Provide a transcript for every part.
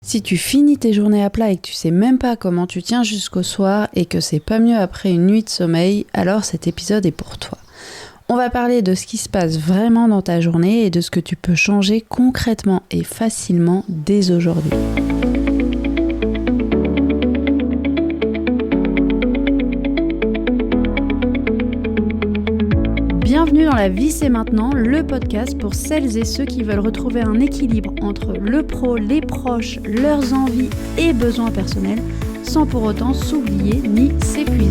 Si tu finis tes journées à plat et que tu sais même pas comment tu tiens jusqu'au soir et que c'est pas mieux après une nuit de sommeil, alors cet épisode est pour toi. On va parler de ce qui se passe vraiment dans ta journée et de ce que tu peux changer concrètement et facilement dès aujourd'hui. Bienvenue dans La Vie c'est maintenant, le podcast pour celles et ceux qui veulent retrouver un équilibre entre le pro, les proches, leurs envies et besoins personnels, sans pour autant s'oublier ni s'épuiser.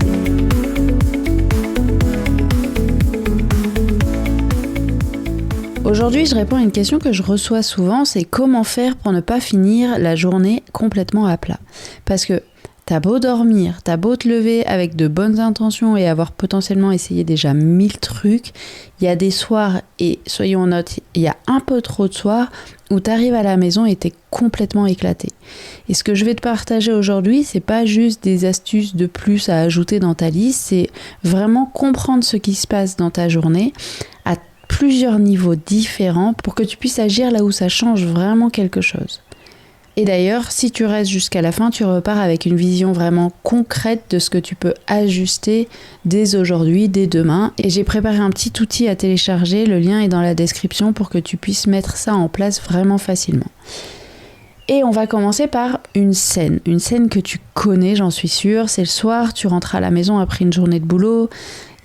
Aujourd'hui, je réponds à une question que je reçois souvent, c'est comment faire pour ne pas finir la journée complètement à plat. Parce que t'as beau dormir, t'as beau te lever avec de bonnes intentions et avoir potentiellement essayé déjà 1000 trucs, il y a des soirs, et soyons honnêtes, il y a un peu trop de soirs où t'arrives à la maison et t'es complètement éclaté. Et ce que je vais te partager aujourd'hui, c'est pas juste des astuces de plus à ajouter dans ta liste, c'est vraiment comprendre ce qui se passe dans ta journée à plusieurs niveaux différents pour que tu puisses agir là où ça change vraiment quelque chose. Et d'ailleurs, si tu restes jusqu'à la fin, tu repars avec une vision vraiment concrète de ce que tu peux ajuster dès aujourd'hui, dès demain. Et j'ai préparé un petit outil à télécharger, le lien est dans la description pour que tu puisses mettre ça en place vraiment facilement. Et on va commencer par une scène que tu connais, j'en suis sûre. C'est le soir, tu rentres à la maison après une journée de boulot,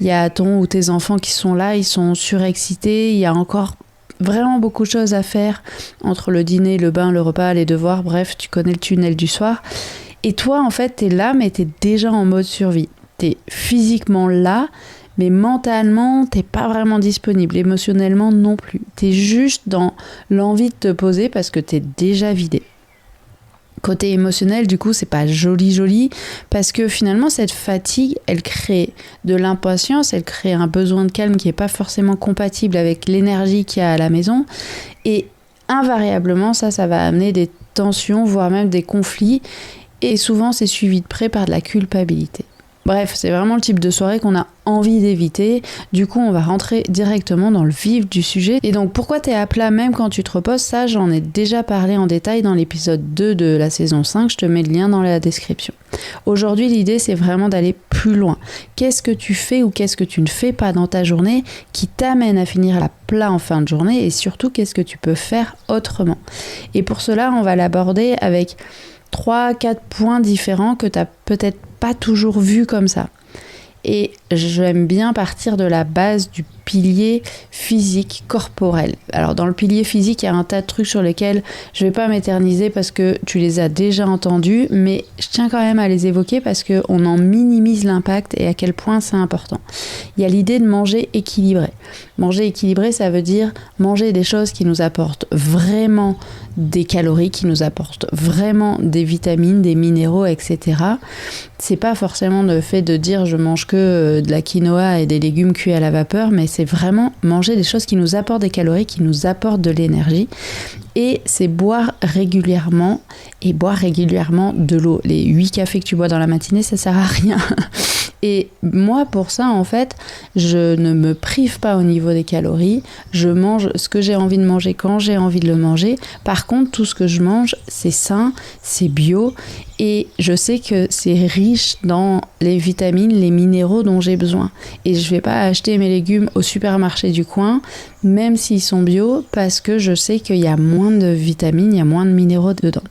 il y a ton ou tes enfants qui sont là, ils sont surexcités, il y a encore vraiment beaucoup de choses à faire entre le dîner, le bain, le repas, les devoirs, bref, tu connais le tunnel du soir. Et toi, en fait, t'es là, mais t'es déjà en mode survie. T'es physiquement là, mais mentalement, t'es pas vraiment disponible, émotionnellement non plus. T'es juste dans l'envie de te poser parce que t'es déjà vidé. Côté émotionnel, du coup, c'est pas joli, parce que finalement, cette fatigue, elle crée de l'impatience, elle crée un besoin de calme qui est pas forcément compatible avec l'énergie qu'il y a à la maison, et invariablement, ça va amener des tensions, voire même des conflits, et souvent, c'est suivi de près par de la culpabilité. Bref, c'est vraiment le type de soirée qu'on a envie d'éviter. Du coup, on va rentrer directement dans le vif du sujet. Et donc, pourquoi t'es à plat même quand tu te reposes, ça, j'en ai déjà parlé en détail dans l'épisode 2 de la saison 5. Je te mets le lien dans la description. Aujourd'hui, l'idée, c'est vraiment d'aller plus loin. Qu'est-ce que tu fais ou qu'est-ce que tu ne fais pas dans ta journée qui t'amène à finir à plat en fin de journée? Et surtout, qu'est-ce que tu peux faire autrement? Et pour cela, on va l'aborder avec 3-4 points différents que t'as peut-être pas toujours vu comme ça. Et j'aime bien partir de la base du pilier physique, corporel. Alors dans le pilier physique, il y a un tas de trucs sur lesquels je vais pas m'éterniser parce que tu les as déjà entendus, mais je tiens quand même à les évoquer parce qu'on en minimise l'impact et à quel point c'est important. Il y a l'idée de manger équilibré. Manger équilibré, ça veut dire manger des choses qui nous apportent vraiment des calories, qui nous apportent vraiment des vitamines, des minéraux, etc. C'est pas forcément le fait de dire je mange que de la quinoa et des légumes cuits à la vapeur, mais c'est vraiment manger des choses qui nous apportent des calories, qui nous apportent de l'énergie. Et c'est boire régulièrement de l'eau. Les 8 cafés que tu bois dans la matinée, ça sert à rien. Et moi, pour ça, en fait, je ne me prive pas au niveau des calories. Je mange ce que j'ai envie de manger quand j'ai envie de le manger. Par contre, tout ce que je mange, c'est sain, c'est bio. Et je sais que c'est riche dans les vitamines, les minéraux dont j'ai besoin. Et je ne vais pas acheter mes légumes au supermarché du coin, même s'ils sont bio, parce que je sais qu'il y a moins de vitamines, il y a moins de minéraux dedans.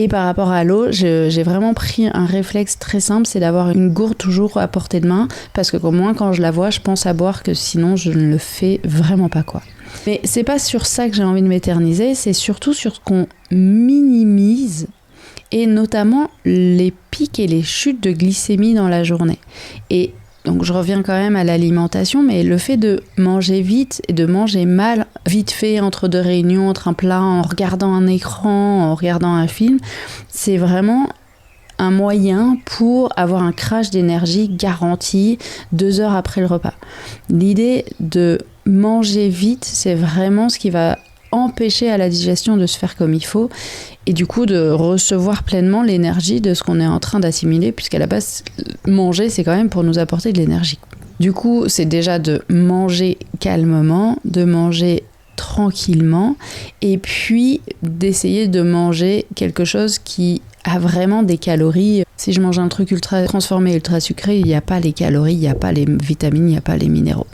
Et par rapport à l'eau, j'ai vraiment pris un réflexe très simple, c'est d'avoir une gourde toujours à portée de main, parce que au moins quand je la vois, je pense à boire, que sinon je ne le fais vraiment pas, quoi. Mais c'est pas sur ça que j'ai envie de m'éterniser, c'est surtout sur ce qu'on minimise, et notamment les pics et les chutes de glycémie dans la journée. Et donc je reviens quand même à l'alimentation, mais le fait de manger vite et de manger mal, vite fait, entre deux réunions, entre un plat, en regardant un écran, en regardant un film, c'est vraiment un moyen pour avoir un crash d'énergie garanti 2 heures après le repas. L'idée de manger vite, c'est vraiment ce qui va empêcher à la digestion de se faire comme il faut et du coup de recevoir pleinement l'énergie de ce qu'on est en train d'assimiler, puisqu'à la base, manger, c'est quand même pour nous apporter de l'énergie. Du coup, c'est déjà de manger calmement, de manger tranquillement, et puis d'essayer de manger quelque chose qui a vraiment des calories. Si je mange un truc ultra transformé, ultra sucré, il n'y a pas les calories, il n'y a pas les vitamines, il n'y a pas les minéraux.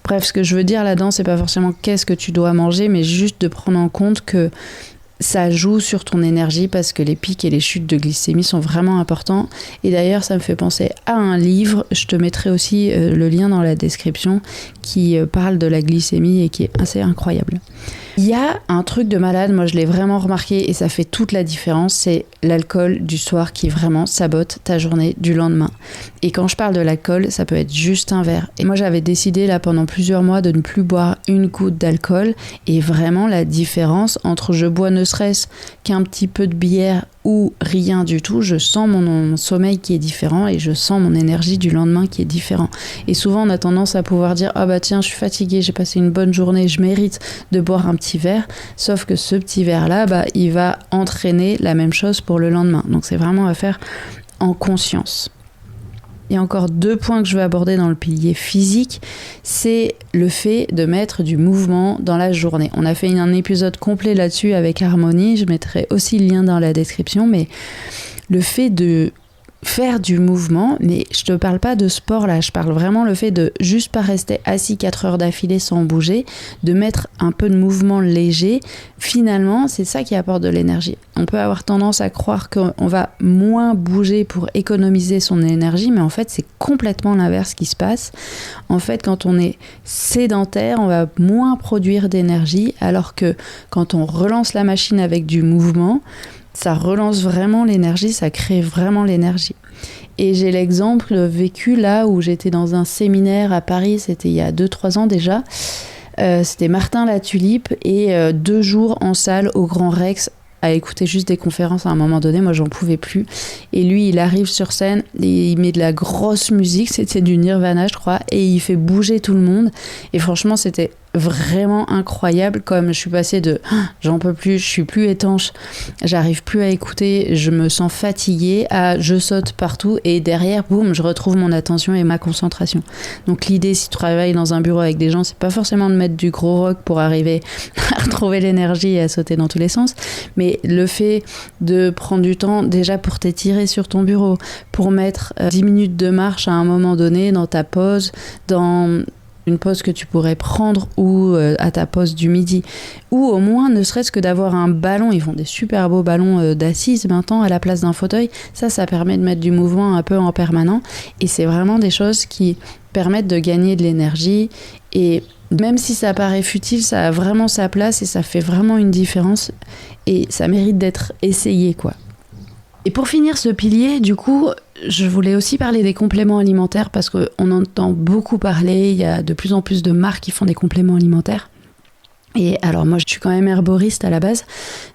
Bref, ce que je veux dire là-dedans, c'est pas forcément qu'est-ce que tu dois manger, mais juste de prendre en compte que ça joue sur ton énergie parce que les pics et les chutes de glycémie sont vraiment importants. Et d'ailleurs, ça me fait penser à un livre, je te mettrai aussi le lien dans la description, qui parle de la glycémie et qui est assez incroyable. Il y a un truc de malade, moi je l'ai vraiment remarqué et ça fait toute la différence, c'est l'alcool du soir qui vraiment sabote ta journée du lendemain. Et quand je parle de l'alcool, ça peut être juste un verre. Et moi j'avais décidé là pendant plusieurs mois de ne plus boire une goutte d'alcool, et vraiment la différence entre je bois ne serait-ce qu'un petit peu de bière ou rien du tout, je sens mon sommeil qui est différent et je sens mon énergie du lendemain qui est différent. Et souvent on a tendance à pouvoir dire ah bah tiens, je suis fatiguée, j'ai passé une bonne journée, je mérite de boire un petit verre, sauf que ce petit verre là, bah il va entraîner la même chose pour le lendemain. Donc c'est vraiment à faire en conscience. Il y a encore 2 points que je veux aborder dans le pilier physique, c'est le fait de mettre du mouvement dans la journée. On a fait un épisode complet là-dessus avec Harmonie, je mettrai aussi le lien dans la description, mais le fait de faire du mouvement, mais je te parle pas de sport là, je parle vraiment le fait de juste pas rester assis 4 heures d'affilée sans bouger, de mettre un peu de mouvement léger, finalement c'est ça qui apporte de l'énergie. On peut avoir tendance à croire qu'on va moins bouger pour économiser son énergie, mais en fait c'est complètement l'inverse qui se passe. En fait quand on est sédentaire, on va moins produire d'énergie, alors que quand on relance la machine avec du mouvement, ça relance vraiment l'énergie, ça crée vraiment l'énergie. Et j'ai l'exemple vécu là où j'étais dans un séminaire à Paris, c'était il y a 2-3 ans déjà. C'était Martin Latulipe et 2 jours en salle au Grand Rex à écouter juste des conférences. À un moment donné, moi j'en pouvais plus. Et lui, il arrive sur scène et il met de la grosse musique, c'était du Nirvana je crois, et il fait bouger tout le monde. Et franchement, c'était vraiment incroyable, comme je suis passée de j'en peux plus, je suis plus étanche, j'arrive plus à écouter, je me sens fatiguée, à je saute partout et derrière boum, je retrouve mon attention et ma concentration. Donc l'idée, si tu travailles dans un bureau avec des gens, c'est pas forcément de mettre du gros rock pour arriver à retrouver l'énergie et à sauter dans tous les sens, mais le fait de prendre du temps déjà pour t'étirer sur ton bureau, pour mettre 10 minutes de marche à un moment donné dans ta pause, dans une pause que tu pourrais prendre ou à ta pause du midi, ou au moins ne serait-ce que d'avoir un ballon. Ils font des super beaux ballons d'assises maintenant à la place d'un fauteuil, ça permet de mettre du mouvement un peu en permanent, et c'est vraiment des choses qui permettent de gagner de l'énergie. Et même si ça paraît futile, ça a vraiment sa place et ça fait vraiment une différence et ça mérite d'être essayé quoi. Et pour finir ce pilier, du coup, je voulais aussi parler des compléments alimentaires parce qu'on entend beaucoup parler, il y a de plus en plus de marques qui font des compléments alimentaires. Et alors moi je suis quand même herboriste à la base,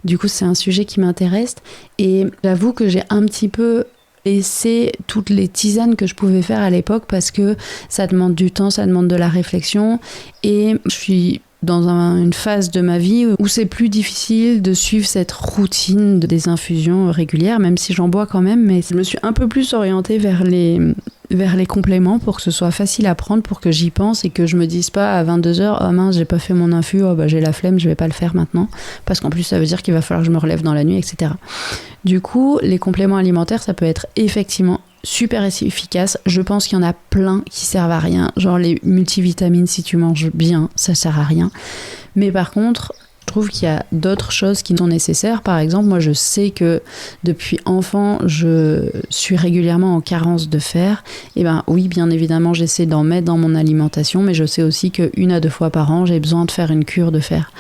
du coup c'est un sujet qui m'intéresse et j'avoue que j'ai un petit peu laissé toutes les tisanes que je pouvais faire à l'époque parce que ça demande du temps, ça demande de la réflexion et je suis dans une phase de ma vie où c'est plus difficile de suivre cette routine des infusions régulières, même si j'en bois quand même, mais je me suis un peu plus orientée vers les compléments pour que ce soit facile à prendre, pour que j'y pense et que je me dise pas à 22h, oh mince, j'ai pas fait mon infu, oh bah j'ai la flemme, je vais pas le faire maintenant, parce qu'en plus ça veut dire qu'il va falloir que je me relève dans la nuit, etc. Du coup, les compléments alimentaires, ça peut être effectivement super efficace. Je pense qu'il y en a plein qui servent à rien, genre les multivitamines, si tu manges bien, ça sert à rien. Mais par contre, je trouve qu'il y a d'autres choses qui sont nécessaires. Par exemple, moi je sais que depuis enfant, je suis régulièrement en carence de fer. Et ben oui, bien évidemment, j'essaie d'en mettre dans mon alimentation, mais je sais aussi que 1 à 2 fois par an, j'ai besoin de faire une cure de fer.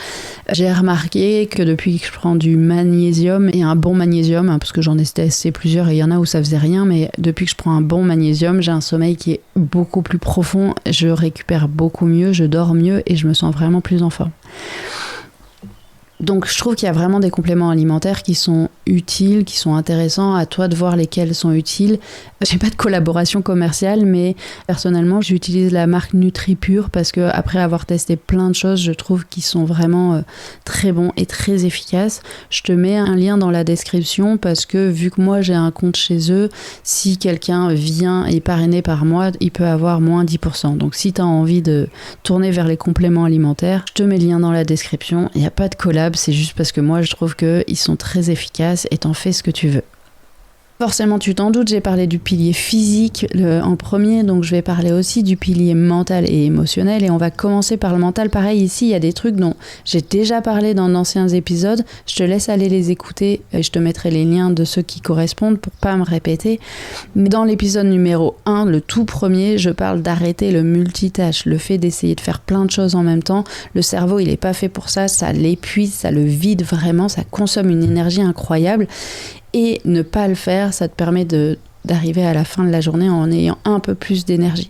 J'ai remarqué que depuis que je prends du magnésium, et un bon magnésium, parce que j'en ai testé plusieurs et il y en a où ça faisait rien, mais depuis que je prends un bon magnésium, j'ai un sommeil qui est beaucoup plus profond, je récupère beaucoup mieux, je dors mieux et je me sens vraiment plus en forme. Donc je trouve qu'il y a vraiment des compléments alimentaires qui sont utiles, qui sont intéressants, à toi de voir lesquels sont utiles. J'ai pas de collaboration commerciale, mais personnellement j'utilise la marque NutriPure parce que après avoir testé plein de choses, je trouve qu'ils sont vraiment très bons et très efficaces. Je te mets un lien dans la description parce que vu que moi j'ai un compte chez eux, si quelqu'un vient et est parrainé par moi, il peut avoir moins 10%. Donc si tu as envie de tourner vers les compléments alimentaires, je te mets le lien dans la description. Il n'y a pas de collab, c'est juste parce que moi je trouve qu'ils sont très efficaces et t'en fais ce que tu veux. Forcément, tu t'en doutes, j'ai parlé du pilier physique en premier, donc je vais parler aussi du pilier mental et émotionnel, et on va commencer par le mental. Pareil, ici, il y a des trucs dont j'ai déjà parlé dans d'anciens épisodes, je te laisse aller les écouter, et je te mettrai les liens de ceux qui correspondent pour pas me répéter. Mais dans l'épisode numéro 1, le tout premier, je parle d'arrêter le multitâche, le fait d'essayer de faire plein de choses en même temps. Le cerveau, il est pas fait pour ça, ça l'épuise, ça le vide vraiment, ça consomme une énergie incroyable. Et ne pas le faire, ça te permet d'arriver à la fin de la journée en ayant un peu plus d'énergie.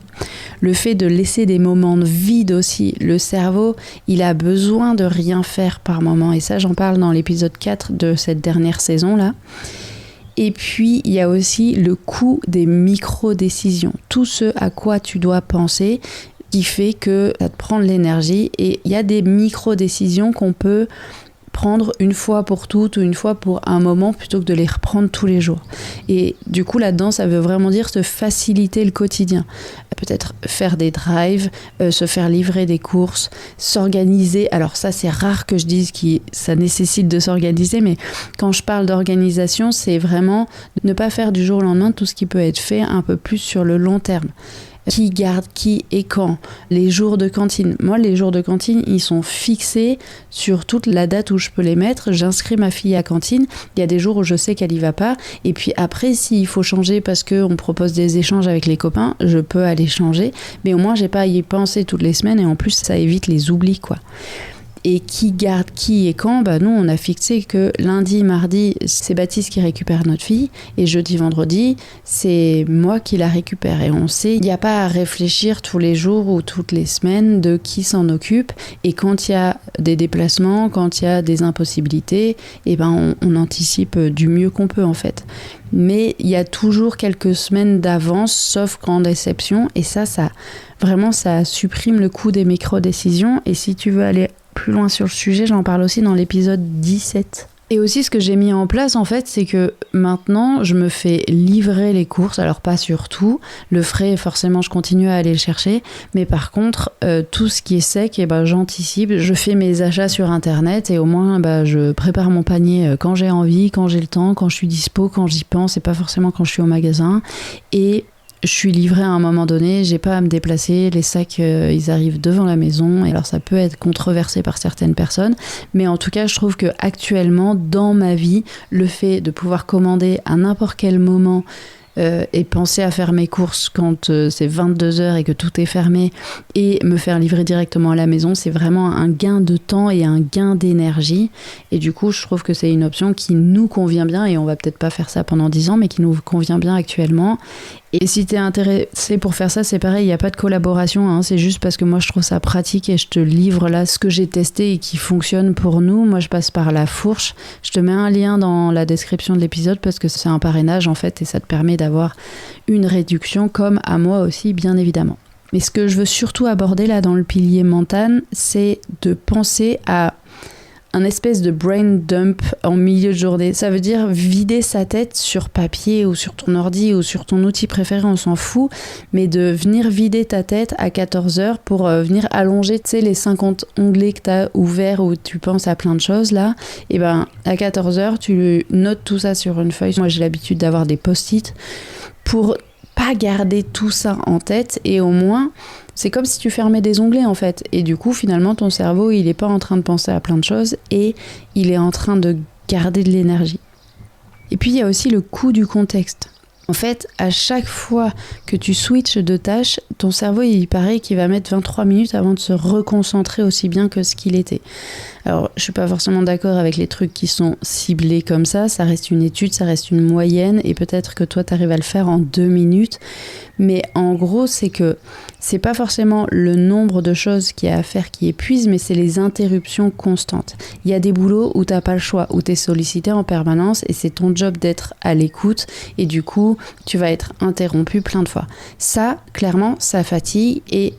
Le fait de laisser des moments de vide aussi, le cerveau, il a besoin de rien faire par moment. Et ça, j'en parle dans l'épisode 4 de cette dernière saison-là. Et puis, il y a aussi le coût des micro-décisions. Tout ce à quoi tu dois penser qui fait que ça te prend de l'énergie. Et il y a des micro-décisions qu'on peut prendre une fois pour toutes ou une fois pour un moment plutôt que de les reprendre tous les jours. Et du coup, là-dedans, ça veut vraiment dire se faciliter le quotidien. Peut-être faire des drives, se faire livrer des courses, s'organiser. Alors ça, c'est rare que je dise que ça nécessite de s'organiser, mais quand je parle d'organisation, c'est vraiment ne pas faire du jour au lendemain tout ce qui peut être fait un peu plus sur le long terme. Qui garde qui et quand. Les jours de cantine. Moi, les jours de cantine, ils sont fixés sur toute la date où je peux les mettre. J'inscris ma fille à cantine. Il y a des jours où je sais qu'elle y va pas. Et puis après, s'il faut changer parce qu'on propose des échanges avec les copains, je peux aller changer. Mais au moins, j'ai pas à y penser toutes les semaines. Et en plus, ça évite les oublis, quoi. Et qui garde qui et quand, nous on a fixé que lundi, mardi, c'est Baptiste qui récupère notre fille et jeudi, vendredi, c'est moi qui la récupère. Et on sait, il n'y a pas à réfléchir tous les jours ou toutes les semaines de qui s'en occupe. Et quand il y a des déplacements, quand il y a des impossibilités, on anticipe du mieux qu'on peut en fait. Mais il y a toujours quelques semaines d'avance, sauf grande exception. Et ça vraiment, ça supprime le coût des micro-décisions. Et si tu veux aller plus loin sur le sujet, j'en parle aussi dans l'épisode 17. Et aussi, ce que j'ai mis en place, en fait, c'est que maintenant, je me fais livrer les courses. Alors, pas sur tout. Le frais, forcément, je continue à aller le chercher. Mais par contre, tout ce qui est sec, j'anticipe. Je fais mes achats sur Internet et au moins, je prépare mon panier quand j'ai envie, quand j'ai le temps, quand je suis dispo, quand j'y pense et pas forcément quand je suis au magasin. Et je suis livrée à un moment donné, j'ai pas à me déplacer, les sacs ils arrivent devant la maison, et alors ça peut être controversé par certaines personnes, mais en tout cas je trouve que actuellement dans ma vie, le fait de pouvoir commander à n'importe quel moment et penser à faire mes courses quand c'est 22h et que tout est fermé et me faire livrer directement à la maison, c'est vraiment un gain de temps et un gain d'énergie. Et du coup, je trouve que c'est une option qui nous convient bien et on va peut-être pas faire ça pendant 10 ans, mais qui nous convient bien actuellement. Et si t'es intéressé pour faire ça, c'est pareil, il n'y a pas de collaboration, hein, c'est juste parce que moi je trouve ça pratique et je te livre là ce que j'ai testé et qui fonctionne pour nous. Moi je passe par La Fourche, je te mets un lien dans la description de l'épisode parce que c'est un parrainage en fait et ça te permet d'avoir une réduction comme à moi aussi bien évidemment. Mais ce que je veux surtout aborder là dans le pilier mental, c'est de penser à un espèce de brain dump en milieu de journée. Ça veut dire vider sa tête sur papier ou sur ton ordi ou sur ton outil préféré, on s'en fout, mais de venir vider ta tête à 14h pour venir allonger, tu sais, les 50 onglets que tu as ouverts où tu penses à plein de choses là. Et à 14h, tu notes tout ça sur une feuille. Moi, j'ai l'habitude d'avoir des post-it pour pas garder tout ça en tête et au moins c'est comme si tu fermais des onglets en fait et du coup finalement ton cerveau il est pas en train de penser à plein de choses et il est en train de garder de l'énergie. Et puis il y a aussi le coût du contexte. En fait, à chaque fois que tu switches de tâche, ton cerveau, il paraît qu'il va mettre 23 minutes avant de se reconcentrer aussi bien que ce qu'il était. Alors, je suis pas forcément d'accord avec les trucs qui sont ciblés comme ça reste une étude, ça reste une moyenne, et peut-être que toi, tu arrives à le faire en 2 minutes. Mais en gros, c'est que c'est pas forcément le nombre de choses qu'il y a à faire qui épuise, mais c'est les interruptions constantes. Il y a des boulots où t'as pas le choix, où t'es sollicité en permanence et c'est ton job d'être à l'écoute et du coup, tu vas être interrompu plein de fois. Ça, clairement, ça fatigue et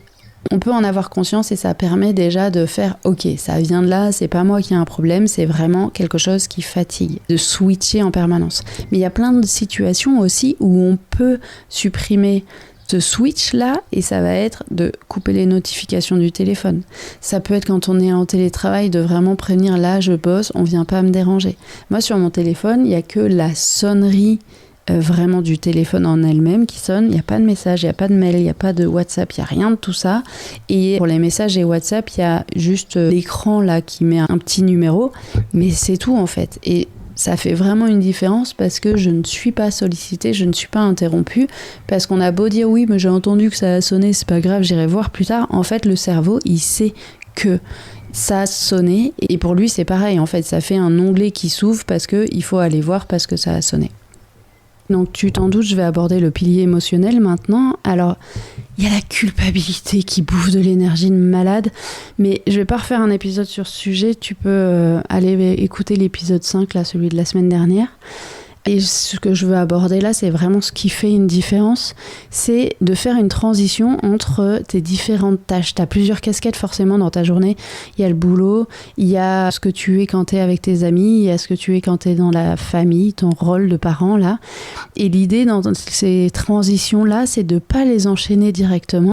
on peut en avoir conscience et ça permet déjà de faire « Ok, ça vient de là, c'est pas moi qui ai un problème, c'est vraiment quelque chose qui fatigue », de switcher en permanence. Mais il y a plein de situations aussi où on peut supprimer ce switch-là et ça va être de couper les notifications du téléphone. Ça peut être quand on est en télétravail de vraiment prévenir « Là, je bosse, on vient pas me déranger ». Moi, sur mon téléphone, il n'y a que la sonnerie vraiment du téléphone en elle-même qui sonne, il n'y a pas de message, il n'y a pas de mail, il n'y a pas de WhatsApp, il n'y a rien de tout ça. Et pour les messages et WhatsApp, il y a juste l'écran là qui met un petit numéro, mais c'est tout en fait. Et ça fait vraiment une différence parce que je ne suis pas sollicitée, je ne suis pas interrompue, parce qu'on a beau dire oui, mais j'ai entendu que ça a sonné, c'est pas grave, j'irai voir plus tard. En fait, le cerveau, il sait que ça a sonné et pour lui, c'est pareil. En fait, ça fait un onglet qui s'ouvre parce qu'il faut aller voir parce que ça a sonné. Donc tu t'en doutes, je vais aborder le pilier émotionnel maintenant. Alors, il y a la culpabilité qui bouffe de l'énergie de malade, mais je vais pas refaire un épisode sur ce sujet. Tu peux aller écouter l'épisode 5, là, celui de la semaine dernière. Et ce que je veux aborder là, c'est vraiment ce qui fait une différence, c'est de faire une transition entre tes différentes tâches. Tu as plusieurs casquettes forcément dans ta journée. Il y a le boulot, il y a ce que tu es quand tu es avec tes amis, il y a ce que tu es quand tu es dans la famille, ton rôle de parent là. Et l'idée dans ces transitions là, c'est de pas les enchaîner directement,